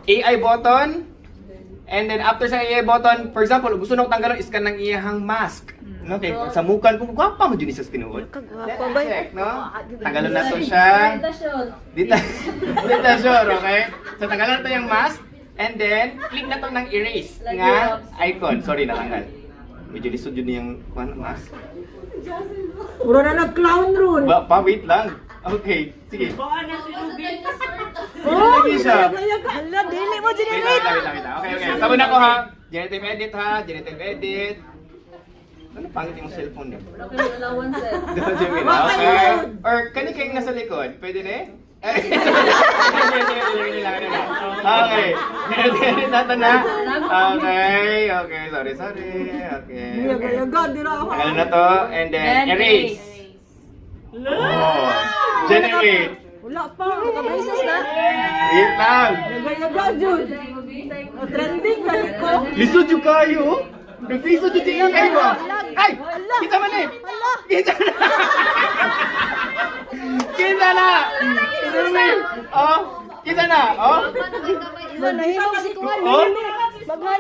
AI button. And then after sa AI button, for example, gusto nang tanggalan iskan ng iyahang mask. No, kay sa mukan ko gwapa mo jud sa tinuod. Kagwapa ba? Check, no? Tanggalan na to siya. Dita. Dita sure, okay? So tanggalan na to yung mask and then click na to ng erase nga icon. Sorry, natanggal. Medyo lisod yun yung mask. Puro na nag-clown ron. Wait lang. Okay, sige. Oh, Lagi siya. Hala, dili mo Wait generate. lang. Okay. Sabon ako ha. Generative edit ha. Generative edit. Ano pangit yung cellphone niyo? Okay. Or kani kayong nasa likod, pwede na eh? Okay. Generative natin na. Okay. Sorry. Okay. Yaga, di na ako. Tanggalin na to. And then erase. Oh. Generate. Wala pa. Braces na. Wait lang. Yaga, Jun. Trending ka ko. Lisod yung kayo. Nag-lisod yung tingin kayo. Ay! Kita man eh! Kita na! Kita na! Oh! Kita na! Oh! Nahimong si Kuan. Oh! Maghan